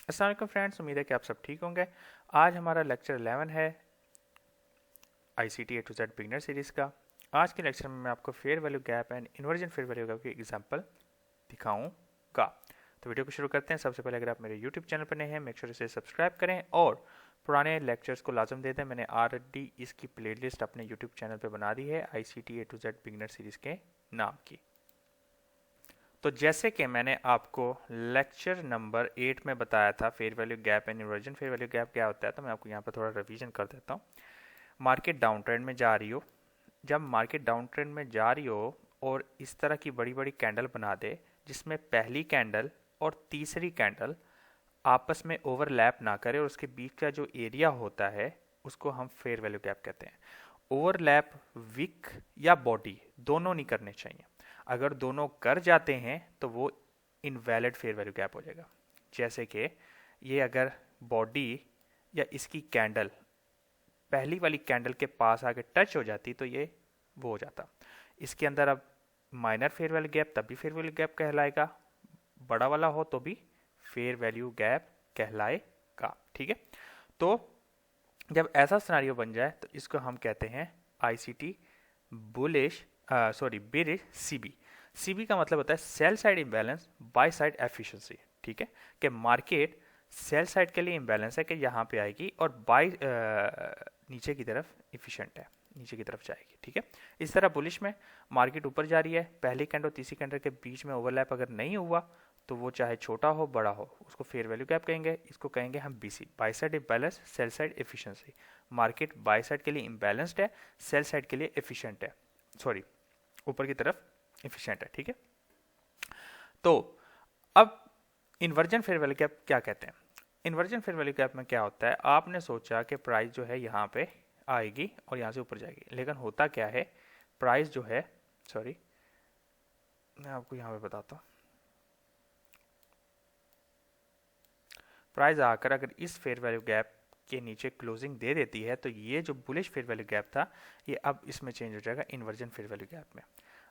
अस्सलाम वालेकुम फ्रेंड्स, उम्मीद है कि आप सब ठीक होंगे। आज हमारा लेक्चर 11 है ICT A to Z beginner series का। आज के लेक्चर में मैं आपको fair value gap and inversion fair value gap की एग्जांपल दिखाऊंगा। तो वीडियो को शुरू करते हैं। सबसे पहले अगर आप मेरे यूट्यूब चैनल पर नए हैं, मेक श्योर इसे सब्सक्राइब करें और पुराने लेक्चर्स को लाजम दे दें। मैंने ऑलरेडी इसकी प्लेलिस्ट अपने यूट्यूब चैनल पर बना दी है ICT A to Z beginner series के नाम की। तो जैसे कि मैंने आपको लेक्चर नंबर 8 में बताया था fair value gap and inversion fair value gap क्या होता है, तो मैं आपको यहाँ पर थोड़ा रिवीजन कर देता हूँ। मार्केट डाउन ट्रेंड में जा रही हो, जब मार्केट डाउन ट्रेंड में जा रही हो और इस तरह की बड़ी बड़ी कैंडल बना दे जिसमें पहली कैंडल और तीसरी कैंडल आपस में ओवरलैप ना करे और उसके बीच का जो एरिया होता है उसको हम फेयर वैल्यू गैप कहते हैं। ओवरलैप विक या बॉडी दोनों नहीं करने चाहिए। अगर दोनों कर जाते हैं तो वो इनवैलिड फेयर वैल्यू गैप हो जाएगा। जैसे कि ये अगर बॉडी या इसकी कैंडल पहली वाली कैंडल के पास आके टच हो जाती तो ये वो हो जाता। इसके अंदर अब माइनर फेयर वैल्यू गैप तब भी फेयर वैल्यू गैप कहलाएगा, बड़ा वाला हो तो भी फेयर वैल्यू गैप कहलाएगा। ठीक है, तो जब ऐसा सिनेरियो बन जाए तो इसको हम कहते हैं ICT bullish bearish CB। CB का मतलब होता है sell side imbalance by side efficiency. ठीक है, कि मार्केट सेल साइड के लिए इम्बैलेंस है कि यहाँ पे आएगी और बाय नीचे की तरफ इफिशिएंट है, नीचे की तरफ जाएगी। ठीक है, इस तरह बुलिश में मार्केट ऊपर जा रही है, पहली कैंडल और तीसरी कैंडल के बीच में ओवरलैप अगर नहीं हुआ तो वो चाहे छोटा हो बड़ा हो उसको फेयर वैल्यू गैप कहेंगे। इसको कहेंगे हम BC, by side imbalance sell side efficiency. Market by side के लिए इम्बैलेंस्ड है, सेल साइड के लिए एफिशिएंट है, ऊपर की तरफ एफिशिएंट है। ठीक है, तो अब इन्वर्जन फेयर वैल्यू गैप क्या कहते हैं। इन्वर्जन फेयर वैल्यू गैप में क्या होता है, आपने सोचा कि प्राइस जो है यहाँ पे आएगी और यहाँ से ऊपर जाएगी, लेकिन होता क्या है, प्राइस जो है मैं आपको यहाँ पे बताता हूँ। प्राइस आकर अगर इस फेयर वैल्यू गैप के नीचे क्लोजिंग दे देती है तो ये जो बुलिश फेयर वैल्यू गैप था ये अब इसमें चेंज हो जाएगा इन्वर्जन फेयर वैल्यू गैप में।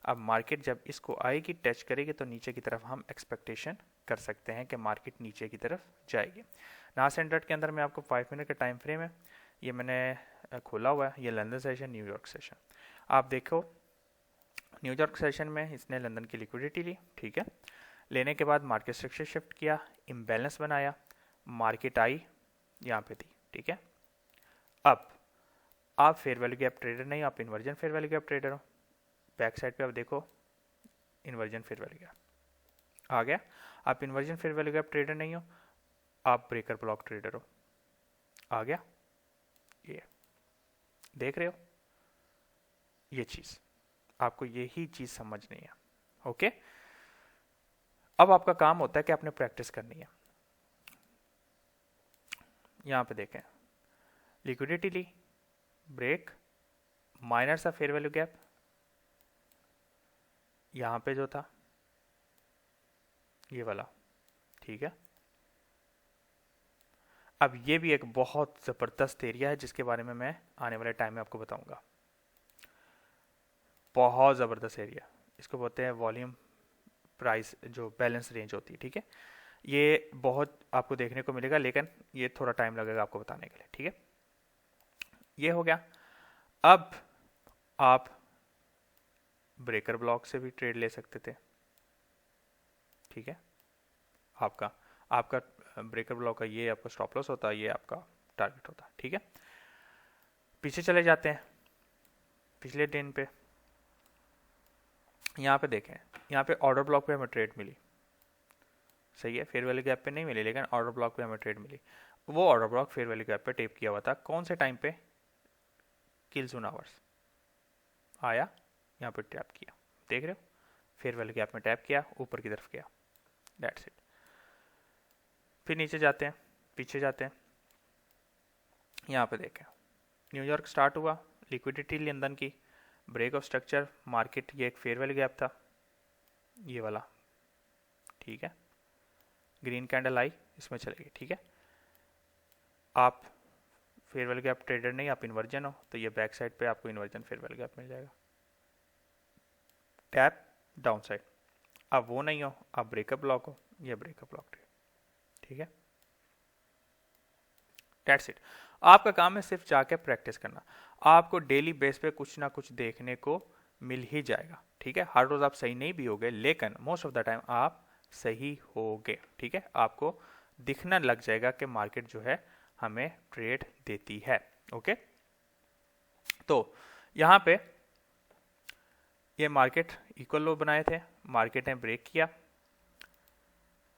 अब मार्केट जब इसको आएगी टच करेगी तो नीचे की तरफ हम एक्सपेक्टेशन कर सकते हैं कि मार्केट नीचे की तरफ जाएगी। नास एंड डॉट के अंदर मैं आपको 5 मिनट का टाइम फ्रेम है, ये मैंने खोला हुआ है। ये लंदन सेशन, न्यूयॉर्क सेशन। आप देखो न्यूयॉर्क सेशन में इसने लंदन की लिक्विडिटी ली। ठीक है, लेने के बाद मार्केट स्ट्रक्चर शिफ्ट किया, इम्बैलेंस बनाया, मार्केट आई यहाँ पे थी। ठीक है, अब आप फेयर वैल्यू गैप ट्रेडर नहीं, आप inversion fair value gap trader हो। बैक साइड पे आप देखो इन्वर्जन फेयर वैल्यू गैप आ गया। आप inversion fair value gap trader नहीं हो, आप ब्रेकर ब्लॉक ट्रेडर हो। आ गया, ये देख रहे हो, ये चीज आपको यही चीज समझनी है। ओके, अब आपका काम होता है कि आपने प्रैक्टिस करनी है। यहां पे देखें, लिक्विडिटी ली, ब्रेक, माइनर सा फेयर वैल्यू गैप यहां पे जो था ये वाला। ठीक है, अब ये भी एक बहुत जबरदस्त एरिया है जिसके बारे में मैं आने वाले टाइम में आपको बताऊंगा। बहुत जबरदस्त एरिया, इसको बोलते हैं वॉल्यूम प्राइस जो बैलेंस रेंज होती है। ठीक है, ये बहुत आपको देखने को मिलेगा लेकिन ये थोड़ा टाइम लगेगा आपको बताने के लिए। ठीक है, ये हो गया। अब आप ब्रेकर ब्लॉक से भी ट्रेड ले सकते थे। ठीक है, आपका आपका ब्रेकर ब्लॉक का ये आपका स्टॉप लॉस होता है, ये आपका टारगेट होता है। ठीक है, पीछे चले जाते हैं पिछले दिन पे। यहाँ पे देखें, यहाँ पे ऑर्डर ब्लॉक पे हमें ट्रेड मिली। सही है, फेयर वैल्यू गैप पे नहीं मिली लेकिन ऑर्डर ब्लॉक पे हमें ट्रेड मिली। वो order block fair value gap पे टेप किया हुआ था। कौन से टाइम पे, किल जोन आवर्स आया, यहाँ पे टैप किया, देख रहे हो, फेयर वैल्यू गैप में टैप किया, ऊपर की तरफ गया, दैट्स इट। फिर नीचे जाते हैं, पीछे जाते हैं। यहाँ पे देखें, न्यूयॉर्क स्टार्ट हुआ, लिक्विडिटी लंदन की, ब्रेक ऑफ स्ट्रक्चर, मार्केट, ये एक फेयर वैल्यू गैप था ये वाला। ठीक है, ग्रीन कैंडल आई, इसमें चलेगी। ठीक है, आप फेयर वैल्यू गैप ट्रेडर नहीं, आप इन्वर्जन हो, तो ये बैक साइड पे आपको इन्वर्जन फेयर वैल्यू गैप मिल जाएगा। टैप डाउन साइड, आप वो नहीं हो, आप ब्रेकअप ब्लॉक हो, ये ब्रेकअप ब्लॉक। ठीक है, दैट्स इट। आपका काम है सिर्फ जाके प्रैक्टिस करना। आपको डेली बेस पे कुछ ना कुछ देखने को मिल ही जाएगा, ठीक है। हर रोज आप सही नहीं भी होगे, लेकिन मोस्ट ऑफ द टाइम आप सही होगे, ठीक है। आपको दिखना लग जाएगा कि मार्केट जो है हमें ट्रेड देती है। ओके, तो यहां पे ये मार्केट इक्वल लो बनाए थे, मार्केट ने ब्रेक किया,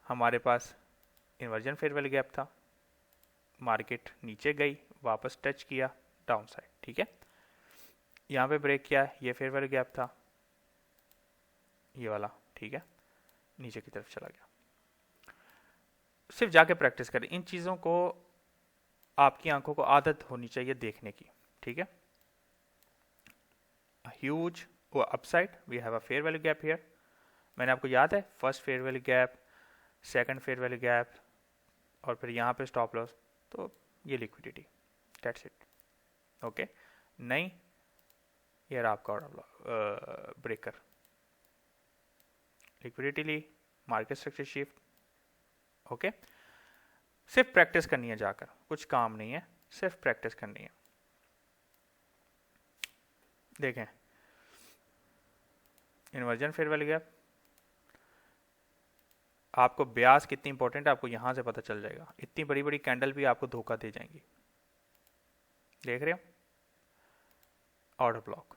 हमारे पास इन्वर्जन फेयर वैल्यू गैप था, मार्केट नीचे गई, वापस टच किया डाउन साइड, ठीक है। यहां पे ब्रेक किया, ये फेयर वैल्यू गैप था ये वाला, ठीक है, नीचे की तरफ चला गया। सिर्फ जाके प्रैक्टिस करें इन चीजों को, आपकी आंखों को आदत होनी चाहिए देखने की, ठीक है। ह्यूज वो upside, we have a fair value gap here. मैंने आपको याद है first fair value gap, second fair value gap, और फिर यहाँ पे स्टॉप लॉस, तो ये लिक्विडिटी, दैट्स इट। ओके, नहीं ये रहा आपका ऑर्डर ब्रेकर, लिक्विडिटी ली, मार्केट स्ट्रक्चर शिफ्ट। ओके, सिर्फ प्रैक्टिस करनी है जाकर, कुछ काम नहीं है, सिर्फ प्रैक्टिस करनी है। देखें इन्वर्जन फेयर वैल्यू गैप, आपको ब्याज कितनी इंपॉर्टेंट है आपको यहां से पता चल जाएगा। इतनी बड़ी बड़ी कैंडल भी आपको धोखा दे जाएंगी, देख रहे हो। ऑर्डर ब्लॉक,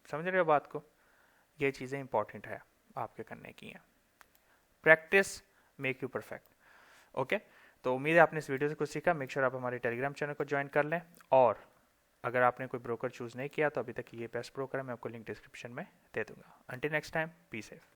समझ रहे हो बात को, ये चीजें इंपॉर्टेंट है आपके करने की हैं। Practice make you perfect. Okay, तो उम्मीद है आपने इस वीडियो से कुछ सीखा। मेक श्योर आप हमारे टेलीग्राम चैनल को ज्वाइन कर लें, और अगर आपने कोई ब्रोकर चूज नहीं किया तो अभी तक ये बेस्ट ब्रोकर है, मैं आपको लिंक डिस्क्रिप्शन में दे दूंगा। Until next time, be safe.